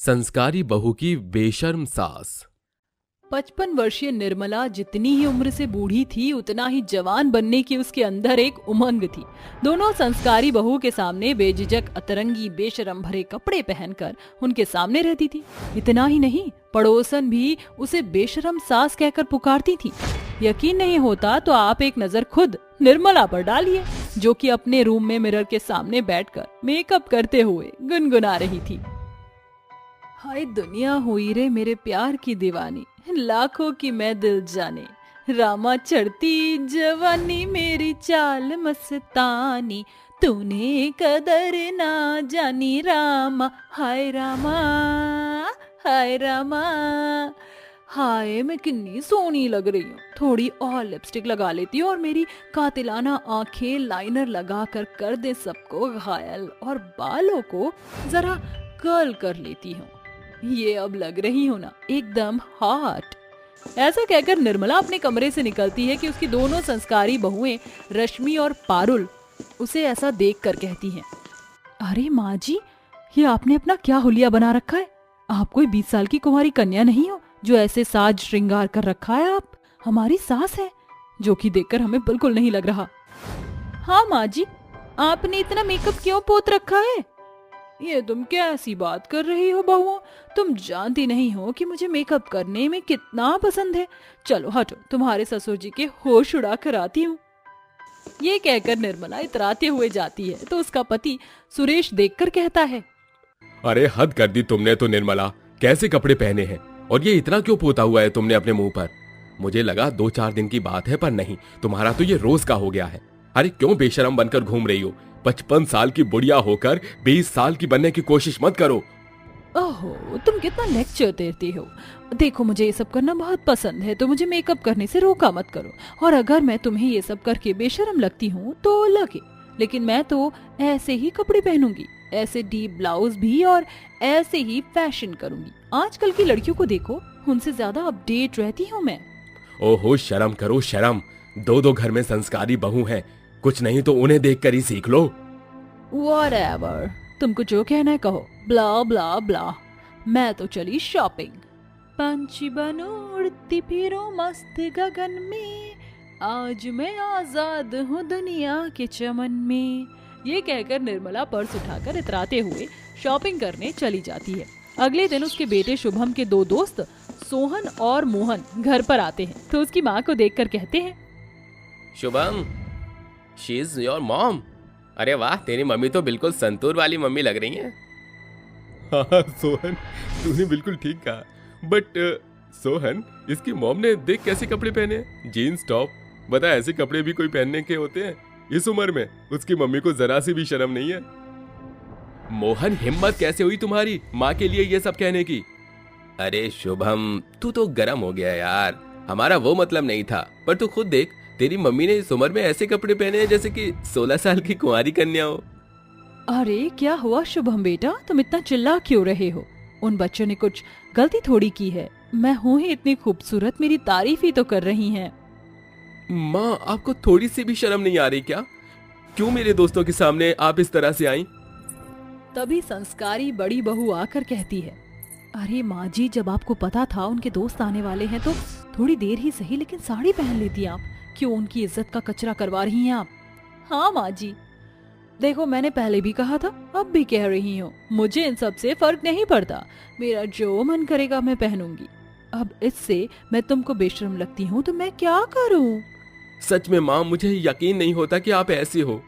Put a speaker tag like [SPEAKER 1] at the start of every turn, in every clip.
[SPEAKER 1] संस्कारी बहू की बेशर्म सास।
[SPEAKER 2] 55 वर्षीय निर्मला जितनी ही उम्र से बूढ़ी थी उतना ही जवान बनने की उसके अंदर एक उमंग थी। दोनों संस्कारी बहू के सामने बेझिझक अतरंगी बेशरम भरे कपड़े पहनकर उनके सामने रहती थी। इतना ही नहीं, पड़ोसन भी उसे बेशरम सास कहकर पुकारती थी। यकीन नहीं होता तो आप एक नजर खुद निर्मला पर डालिए, जो कि अपने रूम में मिरर के सामने बैठकर मेकअप करते हुए गुनगुना रही थी। हाय दुनिया हुई रे मेरे प्यार की दीवानी, लाखों की मैं दिल जाने, रामा चढ़ती जवानी मेरी चाल मस्तानी, तूने कदर ना जानी रामा, हाय रामा हाय रामा। हाय मैं कितनी सोनी लग रही हूँ, थोड़ी और लिपस्टिक लगा लेती हूँ और मेरी कातिलाना आंखें लाइनर लगाकर कर दे सबको घायल और बालों को जरा कर्ल कर लेती हूँ। ये अब लग रही हूँ ना एकदम हॉट। ऐसा कहकर निर्मला अपने कमरे से निकलती है कि उसकी दोनों संस्कारी बहुएं रश्मि और पारुल उसे ऐसा देखकर कहती हैं, अरे माँ जी, ये आपने अपना क्या हुलिया बना रखा है? आप कोई 20 साल की कुंवारी कन्या नहीं हो जो ऐसे साज श्रृंगार कर रखा है। आप हमारी सास है, जो कि देखकर हमें बिल्कुल नहीं लग रहा। हाँ माँ जी, आपने इतना मेकअप क्यों पोत रखा है? ये तुम कैसी बात कर रही हो बहुओं, तुम जानती नहीं हो कि मुझे मेकअप करने में कितना पसंद है। चलो हटो, तुम्हारे ससुर जी के होश उड़ा कर आती हूँ। ये कहकर निर्मला इतराते हुए जाती है तो उसका पति सुरेश देखकर कहता है,
[SPEAKER 1] अरे हद कर दी तुमने तो निर्मला, कैसे कपड़े पहने हैं और ये इतना क्यों पोता हुआ है तुमने अपने मुंह पर? मुझे लगा 2-4 दिन की बात है, पर नहीं, तुम्हारा तो ये रोज का हो गया है। अरे क्यों बेशरम बनकर घूम रही हो? 55 साल की बुढ़िया होकर 20 साल की बनने की कोशिश मत करो।
[SPEAKER 2] ओहो, तुम कितना लेक्चर देती हो। देखो मुझे ये सब करना बहुत पसंद है, तो मुझे मेकअप करने से रोका मत करो। और अगर मैं तुम्हें ये सब करके बेशरम लगती हूँ तो लगे, लेकिन मैं तो ऐसे ही कपड़े पहनूंगी, ऐसे डीप ब्लाउज भी, और ऐसे ही फैशन करूंगी। आजकल की लड़कियों को देखो, उनसे ज्यादा अपडेट रहती हूँ मैं।
[SPEAKER 1] ओहो शर्म करो शर्म, 2 घर में संस्कारी बहू हैं, कुछ नहीं तो उन्हें देखकर ही सीख लो।
[SPEAKER 2] Whatever, तुमको जो कहना है कहो, ब्ला ब्ला ब्ला। मैं तो चली शॉपिंग। पंछी बनूं उड़ती फिरूं मस्त गगन में, आज मैं आजाद हूँ दुनिया के चमन में। ये कहकर निर्मला पर्स उठाकर इतराते हुए शॉपिंग करने चली जाती है। अगले दिन उसके बेटे शुभम के 2 दोस्त सोहन और मोहन घर पर आते हैं तो उसकी माँ को देखकर कहते हैं,
[SPEAKER 1] Shubham, she is your mom. अरे वाह, तेरी मम्मी तो बिल्कुल संतूर वाली मम्मी लग रही है। हाँ सोहन, तूने बिल्कुल ठीक कहा। बट सोहन, इसकी मॉम ने देख कैसे कपड़े पहने, जीन्स टॉप। बता, ऐसे कपड़े भी कोई पहनने के होते हैं इस उम्र में? उसकी मम्मी को जरा सी भी शर्म नहीं है। मोहन, हिम्मत कैसे हुई तुम्हारी माँ के लिए ये सब कहने की? अरे शुभम, तू तो गर्म हो गया यार, हमारा वो मतलब नहीं था। पर तू खुद देख, तेरी मम्मी ने इस उम्र में ऐसे कपड़े पहने हैं जैसे कि 16 साल की कुंवारी कन्या हो।
[SPEAKER 2] अरे क्या हुआ शुभम बेटा, तुम इतना चिल्ला क्यों रहे हो? उन बच्चों ने कुछ गलती थोड़ी की है। मैं हूँ ही इतनी खूबसूरत, मेरी तारीफ ही तो कर रही हैं।
[SPEAKER 1] माँ, आपको थोड़ी सी भी शर्म नहीं आ रही क्या? क्यों मेरे दोस्तों के सामने आप इस तरह से आई?
[SPEAKER 2] तभी संस्कारी बड़ी बहू आकर कहती है, अरे माँ जी, जब आपको पता था उनके दोस्त आने वाले हैं तो थोड़ी देर ही सही लेकिन साड़ी पहन लेती आप। क्यों उनकी इज्जत का कचरा करवा रही हैं आप? हाँ माँ जी, देखो मैंने पहले भी कहा था, अब भी कह रही हूँ, मुझे इन सब से फर्क नहीं पड़ता। मेरा जो मन करेगा मैं पहनूंगी। अब इससे मैं तुमको बेशर्म लगती हूँ तो मैं क्या करूँ?
[SPEAKER 1] सच में माँ, मुझे यकीन नहीं होता कि आप ऐसी हो।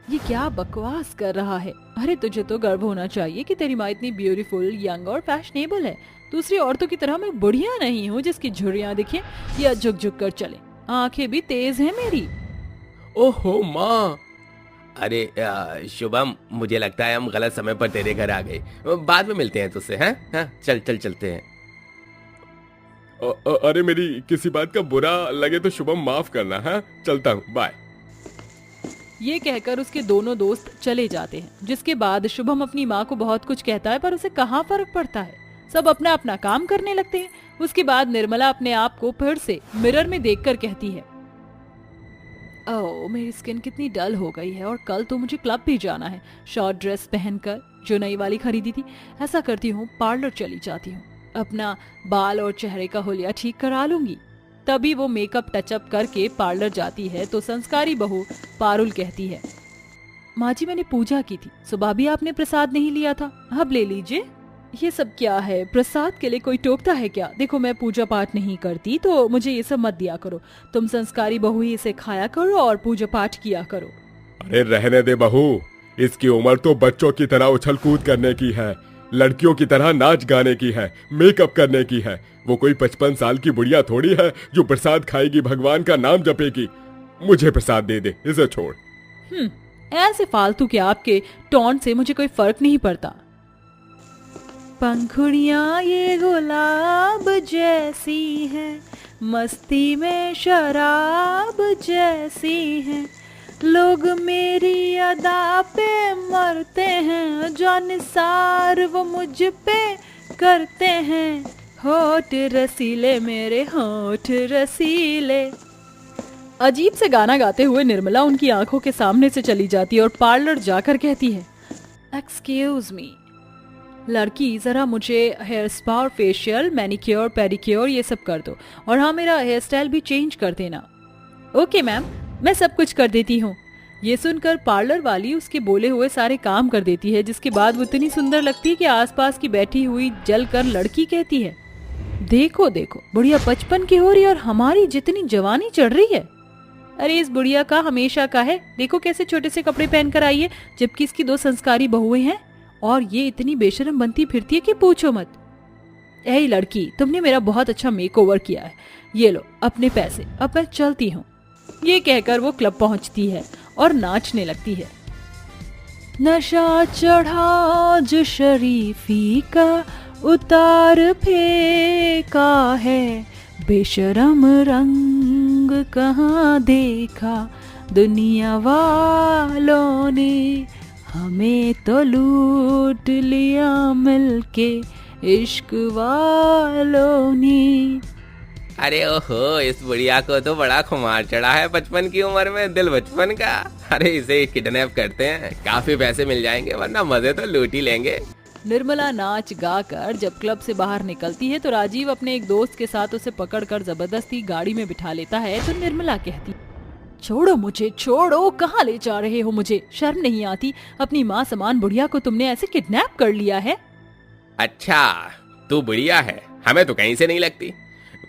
[SPEAKER 2] ये क्या बकवास कर रहा है? अरे तुझे तो गर्व होना चाहिए कि तेरी माँ इतनी ब्यूटीफुल, यंग और फैशनेबल है। दूसरी औरतों की तरह मैं बुढ़िया नहीं हूँ जिसकी झुर्रियाँ दिखे या झुक झुक कर चले। आंखें भी तेज हैं मेरी।
[SPEAKER 1] ओहो माँ। अरे शुभम, मुझे लगता है हम गलत समय पर तेरे घर आ गए। बाद में मिलते हैं तुझसे, हैं? हाँ, चल चलते हैं। अरे मेरी किसी बात का बुरा लगे तो शुभम माफ करना। हाँ, चलता हूँ, बाय।
[SPEAKER 2] ये कहकर उसके दोनों दोस्त चले जाते हैं, जिसके बाद शुभम अपनी माँ को बहुत कुछ कहता है पर उसे कहाँ फर्क पड़ता है। सब अपना अपना काम करने लगते हैं। उसके बाद निर्मला अपने आप को फिर से मिरर में देखकर कहती है, ओह मेरी स्किन कितनी डल हो गई है और कल तो मुझे क्लब भी जाना है। शॉर्ट ड्रेस पहनकर जो नई वाली खरीदी थी। ऐसा करती हूँ, पार्लर चली जाती हूँ, अपना बाल और चेहरे का हुलिया ठीक करा लूंगी। तभी वो मेकअप टचअप करके पार्लर जाती है तो संस्कारी बहू पारुल कहती है, माँ जी मैंने पूजा की थी, सुबह भी आपने प्रसाद नहीं लिया था, अब ले लीजिए। ये सब क्या है? प्रसाद के लिए कोई टोकता है क्या? देखो मैं पूजा पाठ नहीं करती तो मुझे ये सब मत दिया करो। तुम संस्कारी बहू ही इसे खाया करो और पूजा पाठ किया करो।
[SPEAKER 3] अरे रहने दे बहू, इसकी उम्र तो बच्चों की तरह उछल कूद करने की है, लड़कियों की तरह नाच गाने की है, मेकअप करने की है। वो कोई 55 साल की बुढ़िया थोड़ी है जो प्रसाद खाएगी, भगवान का नाम जपेगी। मुझे प्रसाद दे दे, इसे छोड़।
[SPEAKER 2] ऐसे फालतू के आपके टॉन्ट से मुझे कोई फर्क नहीं पड़ता। पंखुड़ियाँ ये गुलाब जैसी हैं, मस्ती में शराब जैसी हैं, लोग मेरी अदा पे मरते हैं, जो निसार वो मुझ पे करते हैं, होठ रसीले मेरे होठ रसीले। अजीब से गाना गाते हुए निर्मला उनकी आंखों के सामने से चली जाती है और पार्लर जाकर कहती है, एक्सक्यूज मी लड़की, जरा मुझे हेयर स्पा और फेशियल, मैनिक्योर, पेडिक्योर ये सब कर दो, और हाँ मेरा हेयर स्टाइल भी चेंज कर देना। ओके मैम, मैं सब कुछ कर देती हूँ। ये सुनकर पार्लर वाली उसके बोले हुए सारे काम कर देती है, जिसके बाद वो इतनी सुंदर लगती है कि आसपास की बैठी हुई जलकर लड़की कहती है, देखो देखो बुढ़िया 55 की हो रही है और हमारी जितनी जवानी चढ़ रही है। अरे इस बुढ़िया का हमेशा का है, देखो कैसे छोटे से कपड़े पहन कर आई है, जबकि इसकी 2 संस्कारी बहुएं हैं और ये इतनी बेशरम बनती फिरती है कि पूछो मत। ऐ लड़की, तुमने मेरा बहुत अच्छा मेकओवर किया है, ये लो अपने पैसे, अब मैं चलती हूँ। ये कहकर वो क्लब पहुंचती है और नाचने लगती है। नशा चढ़ा जो शरीफी का, उतार फेंका है, बेशरम रंग कहाँ देखा दुनिया वालों ने, हमें तो लूट लिया मिलके इश्क वालों ने।
[SPEAKER 1] अरे ओहो, इस बुढ़िया को तो बड़ा खुमार चढ़ा है 55 की उम्र में, दिल बचपन का। अरे इसे किडनैप करते हैं, काफी पैसे मिल जाएंगे, वरना मजे तो लूट ही लेंगे।
[SPEAKER 2] निर्मला नाच गा कर जब क्लब से बाहर निकलती है तो राजीव अपने एक दोस्त के साथ उसे पकड़कर जबरदस्ती गाड़ी में बिठा लेता है। तो निर्मला कहती, छोड़ो मुझे, छोड़ो, कहाँ ले जा रहे हो मुझे? शर्म नहीं आती? अपनी माँ समान बुढ़िया को तुमने ऐसे किडनैप कर लिया है।
[SPEAKER 1] अच्छा तू बुढ़िया है, हमें तो कहीं से नहीं लगती।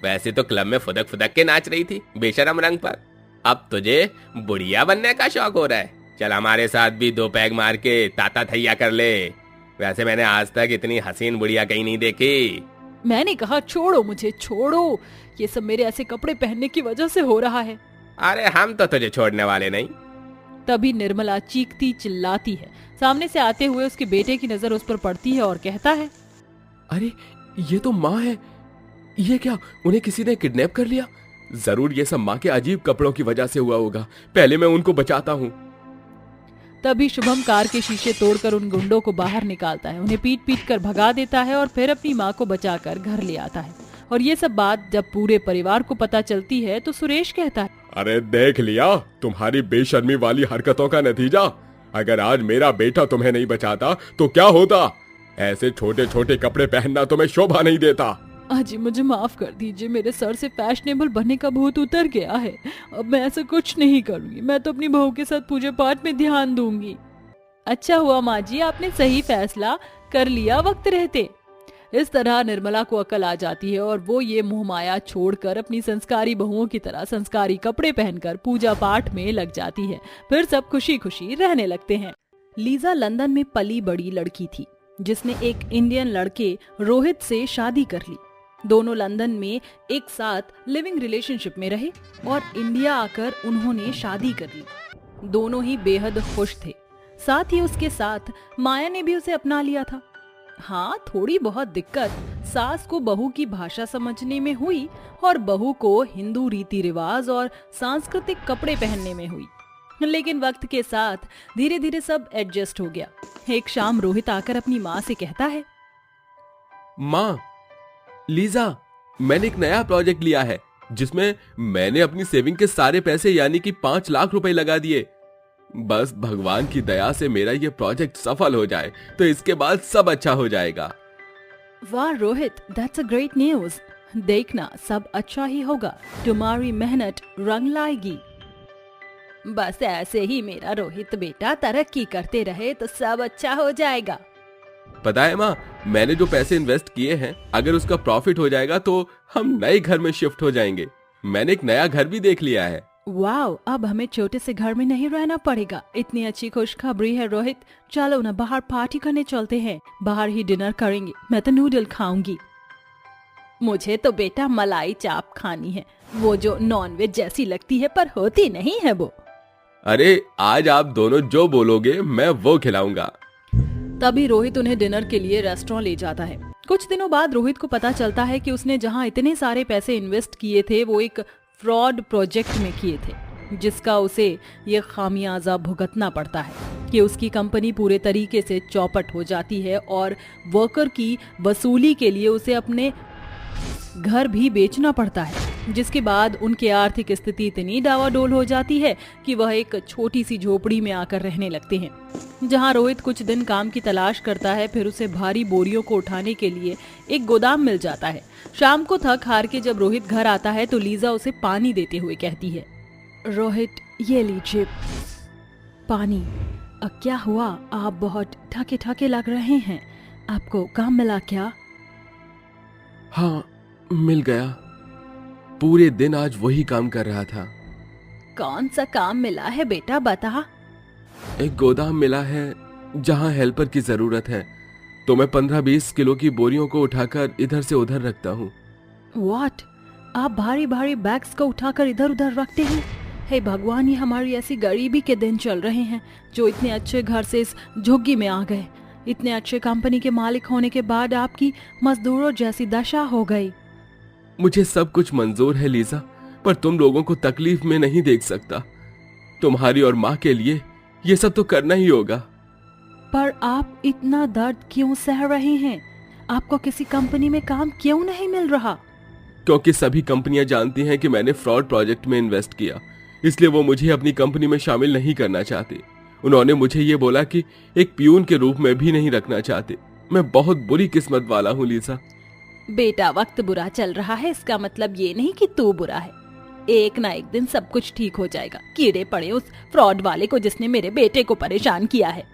[SPEAKER 1] वैसे तो क्लब में फुदक फुदक के नाच रही थी बेशरम रंग पर, अब तुझे बुढ़िया बनने का शौक हो रहा है। चल हमारे साथ भी 2 पैग मार के ताता थैया कर ले। वैसे मैंने आज तक इतनी हसीन बुढ़िया कहीं नहीं देखी।
[SPEAKER 2] मैंने कहा छोड़ो मुझे, छोड़ो, ये सब मेरे ऐसे कपड़े पहनने की वजह से हो रहा है।
[SPEAKER 1] अरे हम तो तुझे छोड़ने वाले नहीं।
[SPEAKER 2] तभी निर्मला चीखती चिल्लाती है। सामने से आते हुए उसके बेटे की नजर उस पर पड़ती है और कहता है,
[SPEAKER 3] अरे ये तो माँ है, ये क्या उन्हें किसी ने किडनैप कर लिया? जरूर ये सब माँ के अजीब कपड़ों की वजह से हुआ होगा, पहले मैं उनको बचाता हूँ।
[SPEAKER 2] तभी शुभम कार के शीशे तोड़कर उन गुंडों को बाहर निकालता है, उन्हें पीट पीट कर भगा देता है और फिर अपनी माँ को बचाकर घर ले आता है। और ये सब बात जब पूरे परिवार को पता चलती है तो सुरेश कहता है,
[SPEAKER 3] अरे देख लिया तुम्हारी बेशर्मी वाली हरकतों का नतीजा। अगर आज मेरा बेटा तुम्हें नहीं बचाता तो क्या होता? ऐसे छोटे छोटे कपड़े पहनना तुम्हें शोभा नहीं देता।
[SPEAKER 2] अजी मुझे माफ कर दीजिए, मेरे सर से फैशनेबल बनने का भूत उतर गया है। अब मैं ऐसा कुछ नहीं करूंगी, मैं तो अपनी बहू के साथ पूजा पाठ में ध्यान दूंगी। अच्छा हुआ माँ जी, आपने सही फैसला कर लिया वक्त रहते। इस तरह निर्मला को अकल आ जाती है और वो ये मोहमाया छोड़कर अपनी संस्कारी बहुओं की तरह संस्कारी कपड़े पहनकर पूजा पाठ में लग जाती है। फिर सब खुशी खुशी रहने लगते हैं। लीजा लंदन में पली बड़ी लड़की थी जिसने एक इंडियन लड़के रोहित से शादी कर ली। दोनों लंदन में एक साथ लिविंग रिलेशनशिप में रहे और इंडिया आकर उन्होंने शादी कर ली। दोनों ही बेहद खुश थे। साथ ही उसके साथ माया ने भी उसे अपना लिया था। हाँ, थोड़ी बहुत दिक्कत सास को बहू की भाषा समझने में हुई और बहू को हिंदू रीति रिवाज और सांस्कृतिक कपड़े पहनने में हुई, लेकिन वक्त के साथ धीरे धीरे सब एडजस्ट हो गया। एक शाम रोहित आकर अपनी माँ से कहता है,
[SPEAKER 3] माँ, लीजा, मैंने एक नया प्रोजेक्ट लिया है जिसमें मैंने अपनी सेविंग के सारे पैसे यानी कि 5 लाख रुपए लगा दिए। बस भगवान की दया से मेरा ये प्रोजेक्ट सफल हो जाए तो इसके बाद सब अच्छा हो जाएगा।
[SPEAKER 2] वाह Rohit, that's a great news. देखना सब अच्छा ही होगा, तुम्हारी मेहनत रंग लाएगी। बस ऐसे ही मेरा रोहित बेटा तरक्की करते रहे तो सब अच्छा हो जाएगा।
[SPEAKER 3] पता है माँ, मैंने जो पैसे इन्वेस्ट किए हैं अगर उसका प्रॉफिट हो जाएगा तो हम नए घर में शिफ्ट हो जाएंगे। मैंने एक नया घर भी देख लिया है।
[SPEAKER 2] वाओ, अब हमें छोटे से घर में नहीं रहना पड़ेगा। इतनी अच्छी खुशखबरी है रोहित। चलो ना बाहर पार्टी करने चलते हैं, बाहर ही डिनर करेंगे। मैं तो नूडल खाऊंगी। मुझे तो बेटा मलाई चाप खानी है, वो जो नॉनवेज जैसी लगती है पर होती नहीं है वो।
[SPEAKER 3] अरे आज आप दोनों जो बोलोगे मैं वो खिलाऊंगा।
[SPEAKER 2] तभी रोहित उन्हें डिनर के लिए रेस्टोरेंट ले जाता है। कुछ दिनों बाद रोहित को पता चलता है कि उसने जहां इतने सारे पैसे इन्वेस्ट किए थे वो एक फ्रॉड प्रोजेक्ट में किए थे, जिसका उसे ये खामियाजा भुगतना पड़ता है कि उसकी कंपनी पूरे तरीके से चौपट हो जाती है और वर्कर की वसूली के लिए उसे अपने घर भी बेचना पड़ता है, जिसके बाद उनकी आर्थिक स्थिति इतनी डावाडोल हो जाती है कि वह एक छोटी सी झोपड़ी में आकर रहने लगते हैं, जहां रोहित कुछ दिन काम की तलाश करता है। फिर उसे भारी बोरियों को उठाने के लिए एक गोदाम मिल जाता है। शाम को थक हार के जब रोहित घर आता है तो लीजा उसे पानी देते हुए कहती है, रोहित ये लीजिए पानी। क्या हुआ, आप बहुत थके थके लग रहे हैं, आपको काम मिला क्या?
[SPEAKER 3] हाँ मिल गया, पूरे दिन आज वही काम कर रहा था।
[SPEAKER 2] कौन सा काम मिला है बेटा, बता।
[SPEAKER 3] एक गोदाम मिला है जहाँ हेल्पर की जरूरत है, तो मैं 15-20 किलो की बोरियों को उठाकर इधर से उधर रखता हूँ।
[SPEAKER 2] What? आप भारी भारी बैग्स को उठाकर इधर उधर रखते हैं? हे भगवान, ये हमारी ऐसी गरीबी के दिन चल रहे हैं जो इतने अच्छे घर से इस झुग्गी में आ गए। इतने अच्छे कंपनी के मालिक होने के बाद आपकी मजदूरों जैसी दशा हो गई।
[SPEAKER 3] मुझे सब कुछ मंजूर है लीजा, पर तुम लोगों को तकलीफ में नहीं देख सकता। तुम्हारी और माँ के लिए ये सब तो करना ही होगा।
[SPEAKER 2] पर आप इतना दर्द क्यों सह रहे हैं? आपको किसी कंपनी में काम क्यों नहीं मिल रहा?
[SPEAKER 3] क्योंकि सभी कंपनियां जानती हैं कि मैंने फ्रॉड प्रोजेक्ट में इन्वेस्ट किया, इसलिए वो मुझे अपनी कंपनी में शामिल नहीं करना चाहते। उन्होंने मुझे ये बोला कि एक पियून के रूप में भी नहीं रखना चाहते। मैं बहुत बुरी किस्मत वाला हूँ लीजा।
[SPEAKER 2] बेटा, वक्त बुरा चल रहा है इसका मतलब ये नहीं कि तू बुरा है। एक ना एक दिन सब कुछ ठीक हो जाएगा। कीड़े पड़े उस फ्रॉड वाले को जिसने मेरे बेटे को परेशान किया है।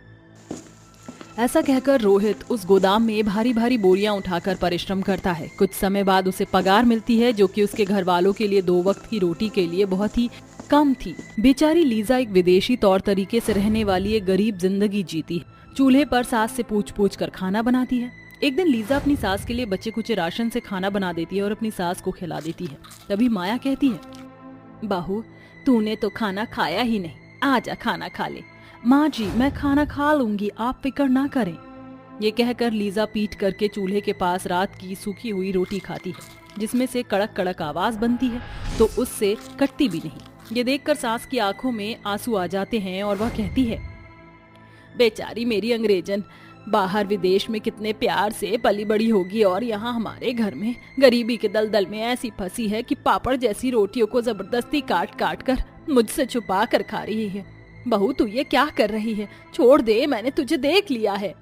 [SPEAKER 2] ऐसा कहकर रोहित उस गोदाम में भारी भारी बोरियां उठाकर परिश्रम करता है। कुछ समय बाद उसे पगार मिलती है, जो कि उसके घर वालों के लिए 2 वक्त की रोटी के लिए बहुत ही कम थी। बेचारी लीजा एक विदेशी तौर तरीके से रहने वाली एक गरीब जिंदगी जीती है। चूल्हे पर सास से पूछ पूछ कर खाना बनाती है। एक दिन लीजा अपनी सास के लिए बचे कुचे राशन से खाना बना देती है और अपनी सास को खिला देती है। तभी माया कहती है, बहू तूने तो खाना खाया ही नहीं, आजा खाना खा ले। माँ जी मैं खाना खा लूंगी, आप फिक्र ना करें। ये कहकर लीजा पीट करके चूल्हे के पास रात की सूखी हुई रोटी खाती है, जिसमें से कड़क कड़क आवाज बनती है तो उससे कटती भी नहीं। ये देखकर सास की आंखों में आंसू आ जाते हैं और वह कहती है, बेचारी मेरी अंग्रेजन बाहर विदेश में कितने प्यार से पली बड़ी होगी और यहाँ हमारे घर में गरीबी के दलदल में ऐसी फंसी है कि पापड़ जैसी रोटियों को जबरदस्ती काट काट कर मुझसे छुपा कर खा रही है। बहू तू ये क्या कर रही है? छोड़ दे, मैंने तुझे देख लिया है।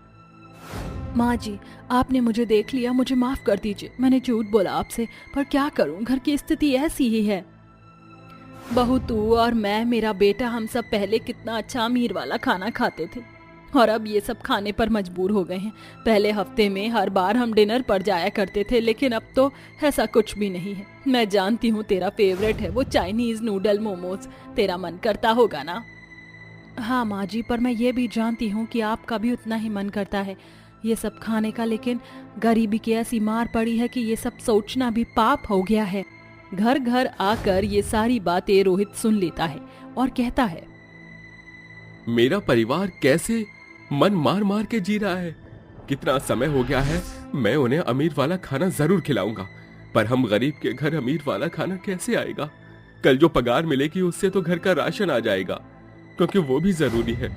[SPEAKER 2] माँ जी आपने मुझे देख लिया, मुझे माफ कर दीजिए। मैंने झूठ बोला आपसे, पर क्या करूँ, घर की स्थिति ऐसी ही है। बहू तू और मैं, मेरा बेटा, हम सब पहले कितना अच्छा अमीर वाला खाना खाते थे और अब ये सब खाने पर मजबूर हो गए हैं। पहले हफ्ते में हर बार हम डिनर पर जाया करते थे, लेकिन अब तो ऐसा कुछ भी नहीं है। मैं जानती हूँ तेरा फेवरेट है वो चाइनीज नूडल मोमोज, तेरा मन करता होगा ना? हाँ माँ जी, पर मैं ये भी जानती हूँ कि आपका भी उतना ही मन करता है ये सब खाने का, लेकिन गरीबी की ऐसी मार पड़ी है कि ये सब सोचना भी पाप हो गया है। घर घर आकर ये सारी बातें रोहित सुन लेता है और कहता है,
[SPEAKER 3] मेरा परिवार कैसे मन मार मार के जी रहा है। कितना समय हो गया है, मैं उन्हें अमीर वाला खाना जरूर खिलाऊंगा, पर हम गरीब के घर अमीर वाला खाना कैसे आएगा? कल जो पगार मिलेगी उससे तो घर का राशन आ जाएगा, क्योंकि वो भी जरूरी है।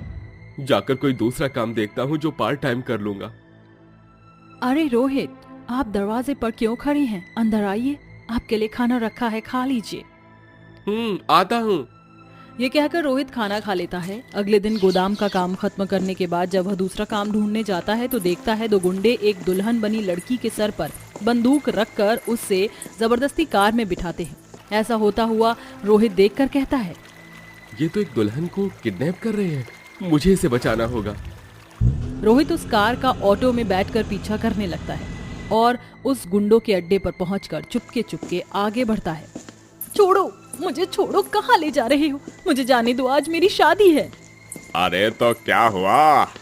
[SPEAKER 3] जाकर कोई दूसरा काम देखता हूँ जो पार्ट टाइम कर लूंगा।
[SPEAKER 2] अरे रोहित, आप दरवाजे पर क्यों खड़ी हैं? अंदर आइए, आपके लिए खाना रखा है, खा लीजिए।
[SPEAKER 3] आता हूँ।
[SPEAKER 2] ये कहकर रोहित खाना खा लेता है। अगले दिन गोदाम का काम खत्म करने के बाद जब वह दूसरा काम ढूंढने जाता है तो देखता है 2 गुंडे एक दुल्हन बनी लड़की के सर पर बंदूक रखकर उससे जबरदस्ती कार में बिठाते हैं। ऐसा होता हुआ रोहित देखकर कहता है,
[SPEAKER 1] ये तो एक दुल्हन को किडनैप कर रहे हैं, मुझे इसे बचाना होगा।
[SPEAKER 2] रोहित उस कार का ऑटो में बैठकर पीछा करने लगता है और उस गुंडों के अड्डे पर पहुंचकर चुपके चुपके आगे बढ़ता है। छोड़ो मुझे, छोड़ो, कहाँ ले जा रहे हो? मुझे जाने दो, आज मेरी शादी है।
[SPEAKER 3] अरे तो क्या हुआ,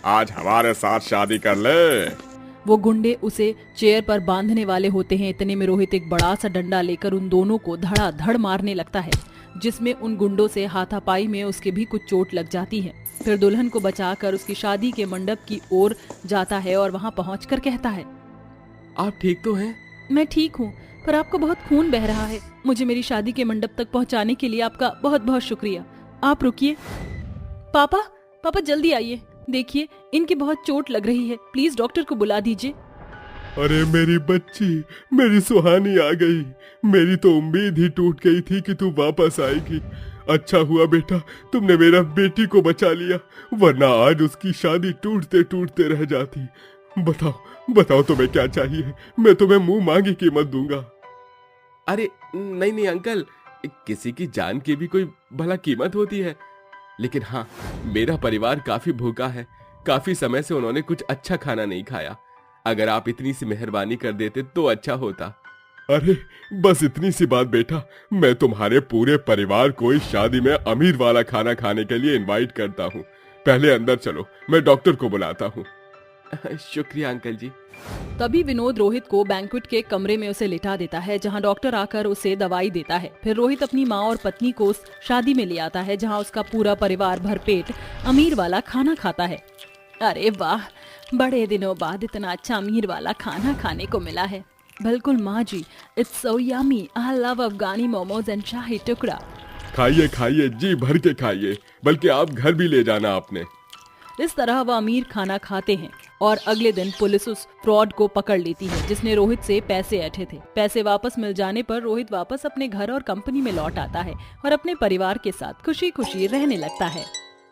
[SPEAKER 3] आज हमारे साथ शादी कर ले।
[SPEAKER 2] वो गुंडे उसे चेयर पर बांधने वाले होते हैं। इतने में रोहित एक बड़ा सा डंडा लेकर उन दोनों को धड़ाधड़ मारने लगता है, जिसमें उन गुंडों से हाथापाई में उसके भी कुछ चोट लग जाती है। फिर दुल्हन को बचाकर उसकी शादी के मंडप की ओर जाता है और वहां पहुंचकर कहता है,
[SPEAKER 1] आप ठीक तो हैं?
[SPEAKER 2] मैं ठीक हूँ, पर आपको बहुत खून बह रहा है। मुझे मेरी शादी के मंडप तक पहुंचाने के लिए आपका बहुत बहुत शुक्रिया। आप रुकिए। पापा जल्दी आइए, देखिए इनकी बहुत चोट लग रही है, प्लीज डॉक्टर को बुला दीजिए।
[SPEAKER 3] अरे मेरी बच्ची, मेरी सुहानी आ गई। मेरी तो उम्मीद ही टूट गई थी कि तू वापस आएगी। अच्छा हुआ बेटा तुमने मेरा बेटी को बचा लिया, वरना आज उसकी शादी टूटते टूटते रह जाती। बताओ तुम्हें क्या चाहिए, मैं तुम्हें मुंह मांगी कीमत दूंगा।
[SPEAKER 1] अरे नहीं अंकल, किसी की जान की भी कोई भला कीमत होती है। लेकिन हाँ, मेरा परिवार काफी भूखा है, काफी समय से उन्होंने कुछ अच्छा खाना नहीं खाया। अगर आप इतनी सी मेहरबानी कर देते तो अच्छा होता।
[SPEAKER 3] अरे बस इतनी सी बात बेटा, मैं तुम्हारे पूरे परिवार को इस शादी में अमीर वाला खाना खाने के लिए इनवाइट करता हूँ। पहले अंदर चलो, मैं डॉक्टर को बुलाता हूँ।
[SPEAKER 1] शुक्रिया अंकल जी।
[SPEAKER 2] तभी विनोद रोहित को बैंक्वेट के कमरे में उसे लिटा देता है, जहां डॉक्टर आकर उसे दवाई देता है। फिर रोहित अपनी माँ और पत्नी को उस शादी में ले आता है, जहां उसका पूरा परिवार भरपेट अमीर वाला खाना खाता है। अरे वाह, बड़े दिनों बाद इतना अच्छा अमीर वाला खाना खाने को मिला है। बिल्कुल माँ जी, it's so yummy. I love Afghani momos and shahi tukda.
[SPEAKER 3] खाइए खाइए, जी भर के खाइए, बल्कि आप घर भी ले जाना आपने।
[SPEAKER 2] इस तरह वह अमीर खाना खाते हैं और अगले दिन पुलिस उस फ्रॉड को पकड़ लेती है जिसने रोहित से पैसे ऐंठे थे। पैसे वापस मिल जाने पर रोहित वापस अपने घर और कंपनी में लौट आता है और अपने परिवार के साथ खुशी खुशी रहने लगता है।